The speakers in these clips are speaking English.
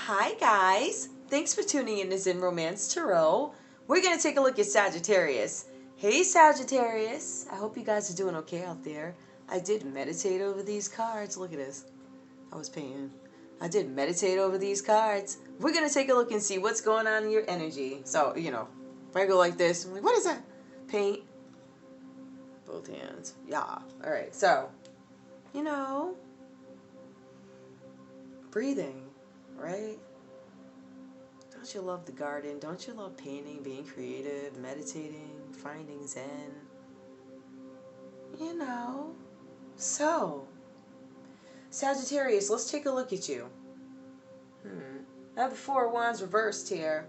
Hi guys, thanks for tuning in to Zen Romance Tarot. We're going to take a look at Sagittarius. Hey Sagittarius, I hope you guys are doing okay out there. I did meditate over these cards. Look at this. I did meditate over these cards. We're going to take a look and see what's going on in your energy. So, if I go like this, I'm like, what is that? Paint. Both hands. Yeah. Alright, so, breathing, right? Don't you love the garden? Don't you love painting, being creative, meditating, finding Zen? So, Sagittarius, let's take a look at you. I have the Four of Wands reversed here.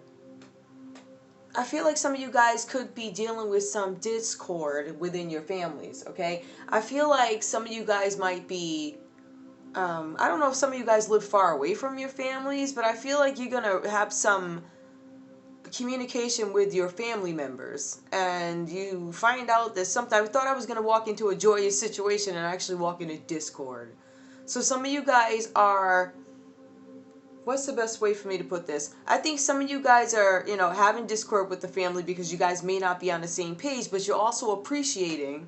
I feel like some of you guys could be dealing with some discord within your families, okay? I feel like some of you guys might be I don't know if some of you guys live far away from your families, but I feel like you're going to have some communication with your family members. And you find out that something, I thought I was going to walk into a joyous situation and actually walk into discord. So some of you guys are, what's the best way for me to put this? I think some of you guys are, having discord with the family because you guys may not be on the same page, but you're also appreciating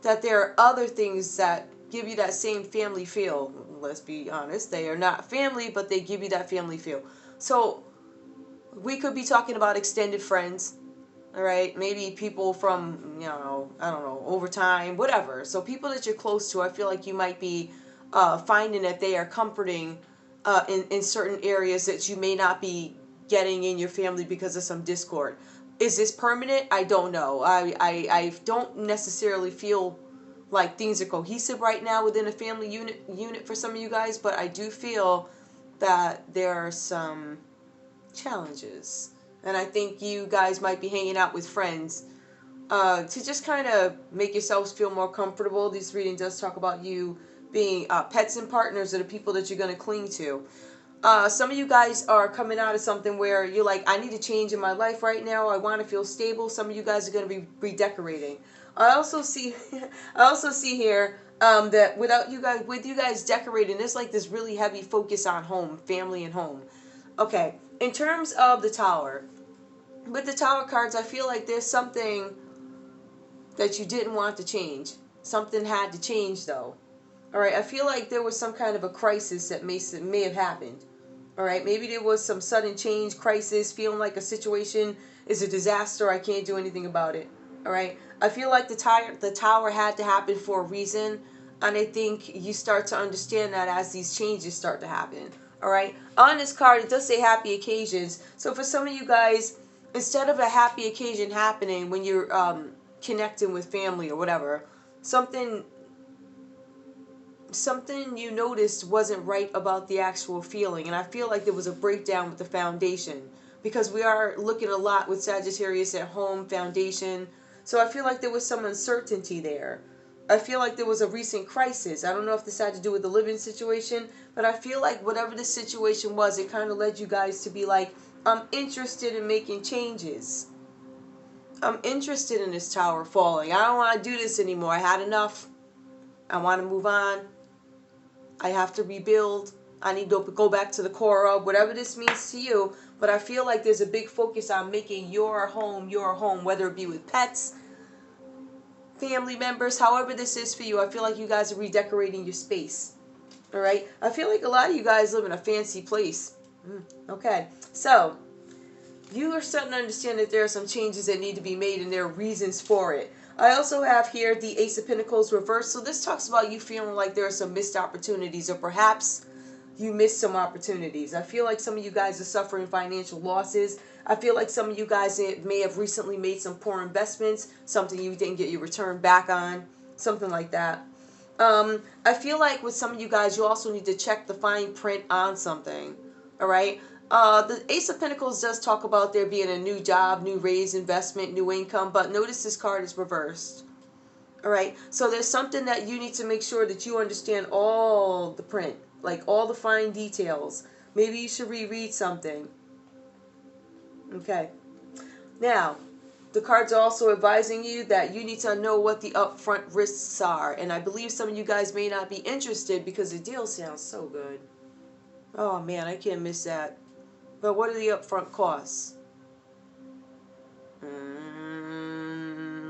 that there are other things that give you that same family feel. Let's be honest, they are not family, but they give you that family feel. So we could be talking about extended friends, all right? Maybe people from, I don't know, over time, whatever. So people that you're close to, I feel like you might be finding that they are comforting in certain areas that you may not be getting in your family because of some discord. Is this permanent? I don't know. I don't necessarily feel like things are cohesive right now within a family unit for some of you guys, but I do feel that there are some challenges. And I think you guys might be hanging out with friends to just kind of make yourselves feel more comfortable. This reading does talk about you being pets and partners are the people that you're going to cling to. Some of you guys are coming out of something where you're like, I need a change in my life right now. I want to feel stable. Some of you guys are going to be redecorating. I also see here that with you guys decorating, there's like this really heavy focus on home, family and home. Okay, in terms of the Tower, with the Tower cards, I feel like there's something that you didn't want to change. Something had to change though. All right, I feel like there was some kind of a crisis that may have happened. All right, maybe there was some sudden change, crisis, feeling like a situation is a disaster. I can't do anything about it. All right, I feel like the tower had to happen for a reason, and I think you start to understand that as these changes start to happen. All right, on this card, it does say happy occasions. So for some of you guys, instead of a happy occasion happening when you're connecting with family or whatever, something you noticed wasn't right about the actual feeling, and I feel like there was a breakdown with the foundation, because we are looking a lot with Sagittarius at home, foundation. So I feel like there was some uncertainty there. I feel like there was a recent crisis. I don't know if this had to do with the living situation, but I feel like whatever the situation was, it kind of led you guys to be like, I'm interested in making changes. I'm interested in this tower falling. I don't want to do this anymore. I had enough. I want to move on. I have to rebuild. I need to go back to the core of whatever this means to you. But I feel like there's a big focus on making your home, whether it be with pets, family members, however this is for you. I feel like you guys are redecorating your space. All right? I feel like a lot of you guys live in a fancy place. Okay. So, you are starting to understand that there are some changes that need to be made and there are reasons for it. I also have here the Ace of Pentacles reversed. So this talks about you feeling like there are some missed opportunities, or perhaps you missed some opportunities. I feel like some of you guys are suffering financial losses. I feel like some of you guys may have recently made some poor investments, something you didn't get your return back on, something like that. I feel like with some of you guys, you also need to check the fine print on something. All right? The Ace of Pentacles does talk about there being a new job, new raise, investment, new income, but notice this card is reversed. All right, so there's something that you need to make sure that you understand all the print, like all the fine details. Maybe you should reread something. Okay, now the cards are also advising you that you need to know what the upfront risks are, and I believe some of you guys may not be interested because the deal sounds so good. Oh man, I can't miss that. But what are the upfront costs?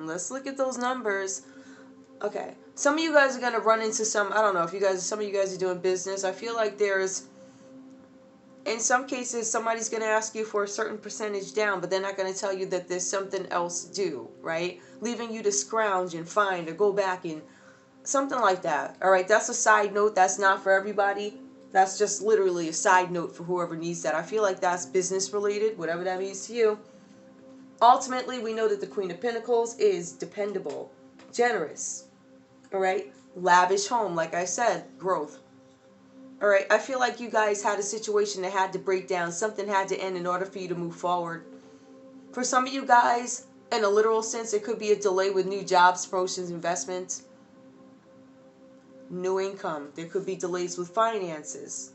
Let's look at those numbers. Okay. Some of you guys are going to run into some, I don't know if you guys, some of you guys are doing business. I feel like there's, in some cases, somebody's going to ask you for a certain percentage down, but they're not going to tell you that there's something else due, right? Leaving you to scrounge and find or go back and something like that. All right. That's a side note. That's not for everybody. That's just literally a side note for whoever needs that. I feel like that's business related, whatever that means to you. Ultimately, we know that the Queen of Pentacles is dependable, generous, all right? Lavish home, like I said, growth. All right, I feel like you guys had a situation that had to break down. Something had to end in order for you to move forward. For some of you guys, in a literal sense, it could be a delay with new jobs, promotions, investments, new income. There could be delays with finances.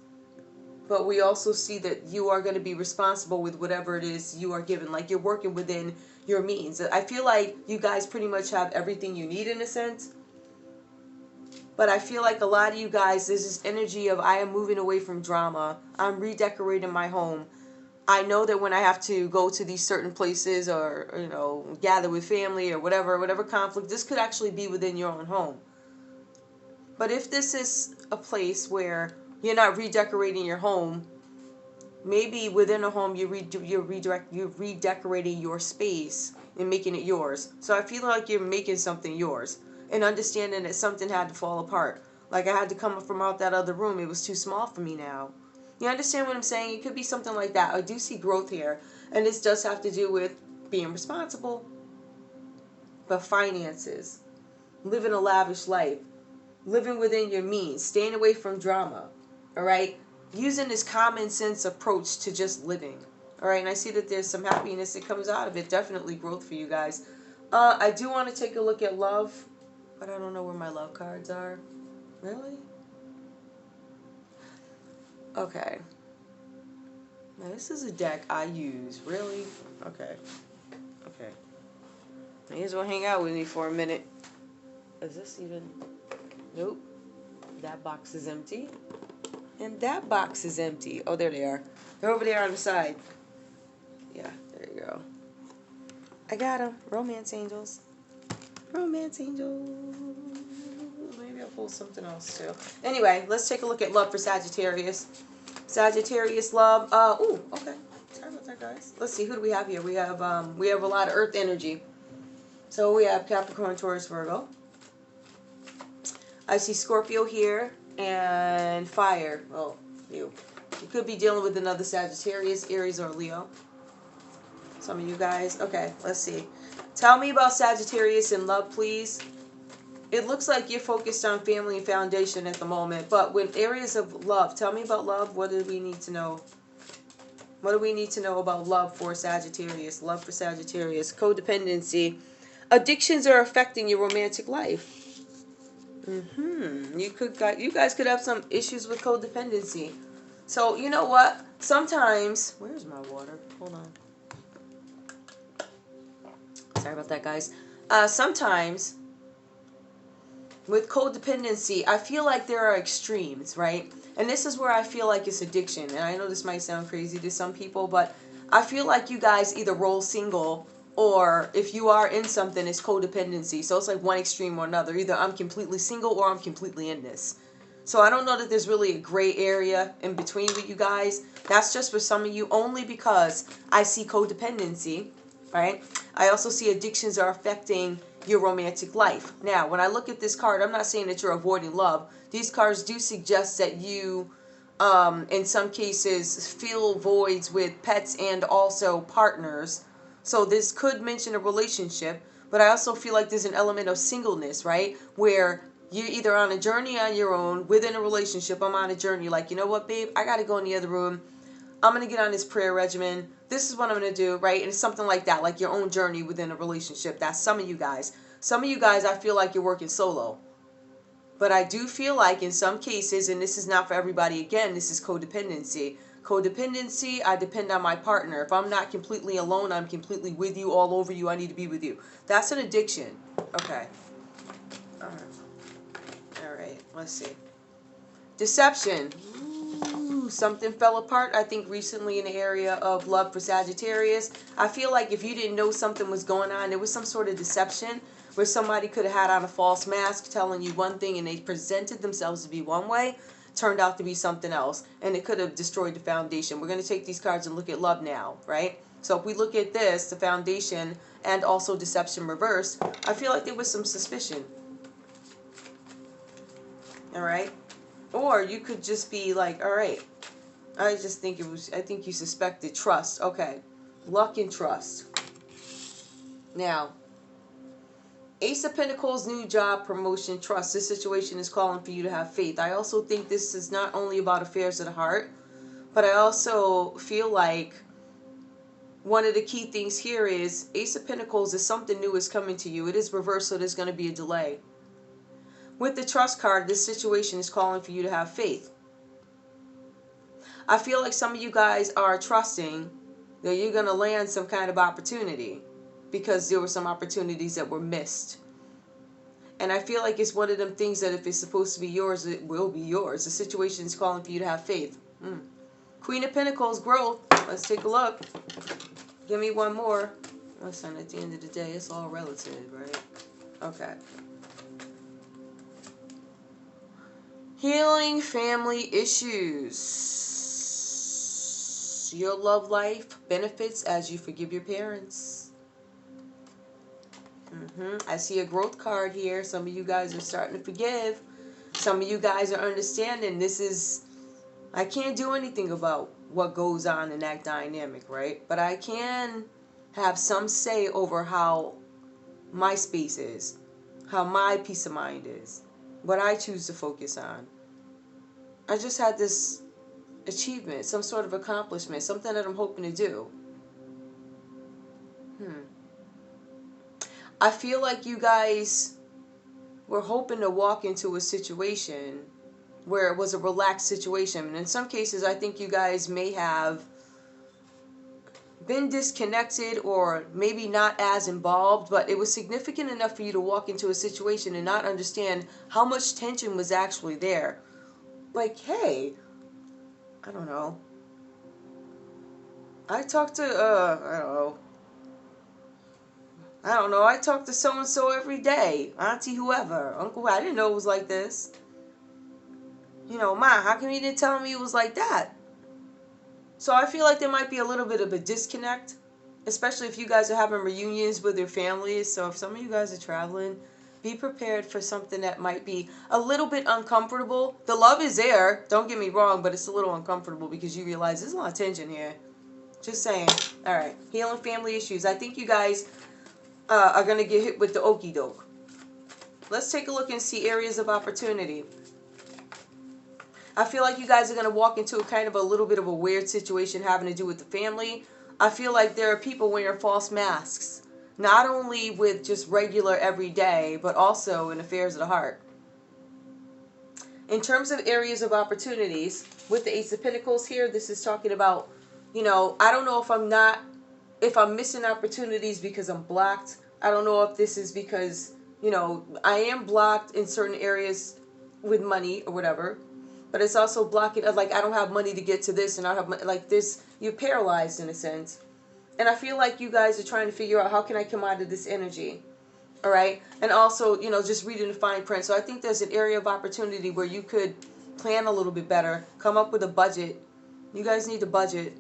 But we also see that you are going to be responsible with whatever it is you are given. Like you're working within your means. I feel like you guys pretty much have everything you need in a sense. But I feel like a lot of you guys, there's this energy of I am moving away from drama. I'm redecorating my home. I know that when I have to go to these certain places or, you know, gather with family or whatever conflict, this could actually be within your own home. But if this is a place where you're not redecorating your home, maybe within a home you're redecorating your space and making it yours. So I feel like you're making something yours and understanding that something had to fall apart. Like I had to come from out that other room. It was too small for me now. You understand what I'm saying? It could be something like that. I do see growth here. And this does have to do with being responsible. But finances. Living a lavish life. Living within your means. Staying away from drama. All right? Using this common sense approach to just living. All right? And I see that there's some happiness that comes out of it. Definitely growth for you guys. I do want to take a look at love. But I don't know where my love cards are. Really? Okay. Now this is a deck I use. Really? Okay. Okay. May as well hang out with me for a minute. Is this even... Nope. That box is empty. And that box is empty. Oh, there they are. They're over there on the side. Yeah, there you go. I got them. Romance angels. Romance angels. Maybe I'll pull something else too. Anyway, let's take a look at love for Sagittarius. Sagittarius love. Ooh, okay. Sorry about that, guys. Let's see. Who do we have here? We have a lot of Earth energy. So we have Capricorn, Taurus, Virgo. I see Scorpio here and fire. Well, you could be dealing with another Sagittarius, Aries, or Leo. Some of you guys. Okay, let's see. Tell me about Sagittarius in love, please. It looks like you're focused on family and foundation at the moment, but with areas of love, tell me about love. What do we need to know? What do we need to know about love for Sagittarius? Love for Sagittarius. Codependency. Addictions are affecting your romantic life. You guys could have some issues with codependency. So, you know what? Sometimes... Where's my water? Hold on. Sorry about that, guys. Sometimes... with codependency, I feel like there are extremes, right? And this is where I feel like it's addiction. And I know this might sound crazy to some people, but I feel like you guys either roll single or if you are in something, it's codependency. So it's like one extreme or another. Either I'm completely single or I'm completely in this. So I don't know that there's really a gray area in between with you guys. That's just for some of you only because I see codependency, right? I also see addictions are affecting your romantic life. Now, when I look at this card, I'm not saying that you're avoiding love. These cards do suggest that you, in some cases, fill voids with pets and also partners. So this could mention a relationship, but I also feel like there's an element of singleness, right? Where you're either on a journey on your own, within a relationship. I'm on a journey, like, you know what, babe? I got to go in the other room. I'm going to get on this prayer regimen. This is what I'm going to do, right? And it's something like that, like your own journey within a relationship. That's some of you guys. Some of you guys, I feel like you're working solo. But I do feel like in some cases, and this is not for everybody, again, this is codependency. Codependency, I depend on my partner. If I'm not completely alone, I'm completely with you, all over you, I need to be with you. That's an addiction. Okay. All right, let's see. Deception. Ooh. Ooh, something fell apart, I think, recently in the area of love for Sagittarius. I feel like if you didn't know something was going on, there was some sort of deception where somebody could have had on a false mask telling you one thing and they presented themselves to be one way, turned out to be something else, and it could have destroyed the foundation. We're going to take these cards and look at love now, right? So if we look at this, the foundation, and also deception reversed, I feel like there was some suspicion. All right? Or you could just be like, all right, I think you suspected trust. Okay. Luck and trust. Now, Ace of Pentacles, new job, promotion, trust. This situation is calling for you to have faith. I also think this is not only about affairs of the heart, but I also feel like one of the key things here is Ace of Pentacles is something new is coming to you. It is reversed, so there's going to be a delay. With the trust card, this situation is calling for you to have faith. I feel like some of you guys are trusting that you're going to land some kind of opportunity because there were some opportunities that were missed. And I feel like it's one of them things that if it's supposed to be yours, it will be yours. The situation is calling for you to have faith. Queen of Pentacles, growth. Let's take a look. Give me one more. Listen, at the end of the day, it's all relative, right? Okay. Healing family issues. Your love life benefits as you forgive your parents. I see a growth card here. Some of you guys are starting to forgive. Some of you guys are understanding this is... I can't do anything about what goes on in that dynamic, right? But I can have some say over how my space is, how my peace of mind is, what I choose to focus on. I just had this achievement, some sort of accomplishment, something that I'm hoping to do. I feel like you guys were hoping to walk into a situation where it was a relaxed situation. And in some cases, I think you guys may have been disconnected or maybe not as involved, but it was significant enough for you to walk into a situation and not understand how much tension was actually there. Like, hey, I don't know. I talked to, I talk to so-and-so every day. Auntie whoever. Uncle, I didn't know it was like this. You know, Ma, how come you didn't tell me it was like that? So I feel like there might be a little bit of a disconnect, especially if you guys are having reunions with your families. So if some of you guys are traveling, be prepared for something that might be a little bit uncomfortable. The love is there, don't get me wrong, but it's a little uncomfortable because you realize there's a lot of tension here. Just saying. All right, healing family issues. I think you guys are going to get hit with the okie doke. Let's take a look and see areas of opportunity. I feel like you guys are going to walk into a kind of a little bit of a weird situation having to do with the family. I feel like there are people wearing false masks. Not only with just regular everyday, but also in affairs of the heart. In terms of areas of opportunities, with the Ace of Pentacles here, this is talking about, you know, I don't know if I'm missing opportunities because I'm blocked. I don't know if this is because, you know, I am blocked in certain areas with money or whatever. But it's also blocking, like, I don't have money to get to this, and I don't have money, like this, you're paralyzed in a sense. And I feel like you guys are trying to figure out, how can I come out of this energy? All right? And also, you know, just reading the fine print. So I think there's an area of opportunity where you could plan a little bit better, come up with a budget. You guys need a budget.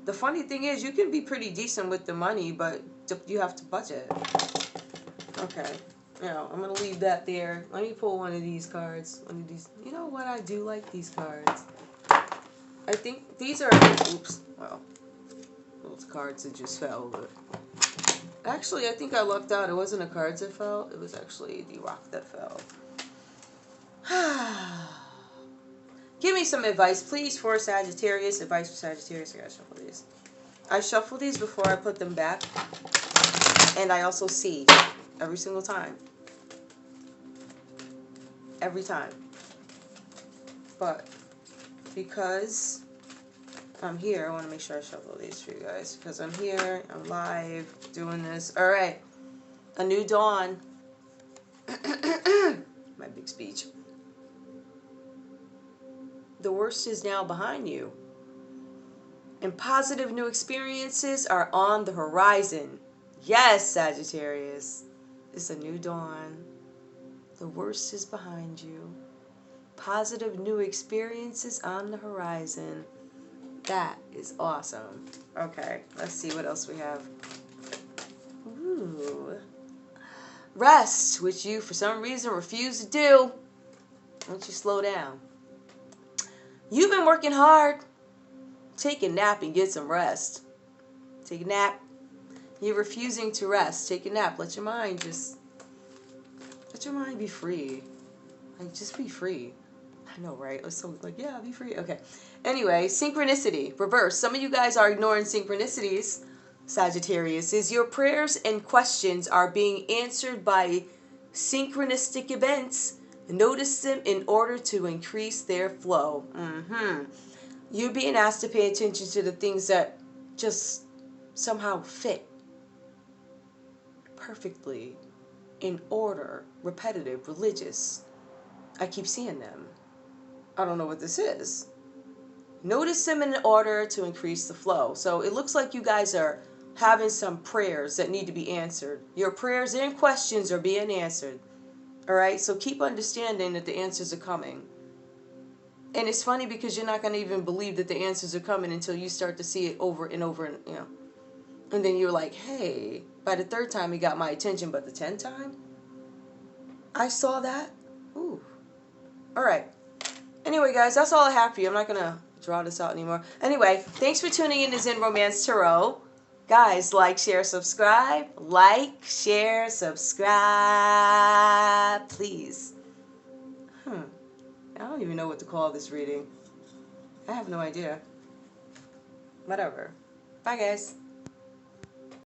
The funny thing is, you can be pretty decent with the money, but you have to budget. Okay. You know, I'm going to leave that there. Let me pull one of these cards. One of these. You know what? I do like these cards. I think these are... Oops. Well, those cards that just fell. But actually, I think I lucked out. It wasn't the cards that fell. It was actually the rock that fell. Give me some advice, please, for Sagittarius. Advice for Sagittarius. I gotta shuffle these. I shuffle these before I put them back. And I also see every single time. Every time. But because I'm here, I want to make sure I shuffle these for you guys. Because I'm here, I'm live, doing this. All right. A new dawn. My big speech. The worst is now behind you. And positive new experiences are on the horizon. Yes, Sagittarius. It's a new dawn. The worst is behind you. Positive new experiences on the horizon. That is awesome. Okay, let's see what else we have. Ooh. Rest, which you for some reason refuse to do. Why don't you slow down? You've been working hard. Take a nap and get some rest. Take a nap. You're refusing to rest. Take a nap. Let your mind be free. Like, just be free. I know, right? It's so like, yeah, be free. Okay. Anyway, synchronicity reverse. Some of you guys are ignoring synchronicities, Sagittarius. Is your prayers and questions are being answered by synchronistic events. Notice them in order to increase their flow. You're being asked to pay attention to the things that just somehow fit perfectly, in order, repetitive, religious. I keep seeing them. I don't know what this is. Notice them in order to increase the flow. So it looks like you guys are having some prayers that need to be answered. Your prayers and questions are being answered. All right? So keep understanding that the answers are coming. And it's funny because you're not going to even believe that the answers are coming until you start to see it over and over and, you know. And then you're like, hey, by the third time he got my attention, but the 10th time? I saw that? Ooh. All right. Anyway, guys, that's all I have for you. I'm not going to draw this out anymore. Anyway, thanks for tuning in to Zen Romance Tarot. Guys, like, share, subscribe. Like, share, subscribe. Please. I don't even know what to call this reading. I have no idea. Whatever. Bye, guys.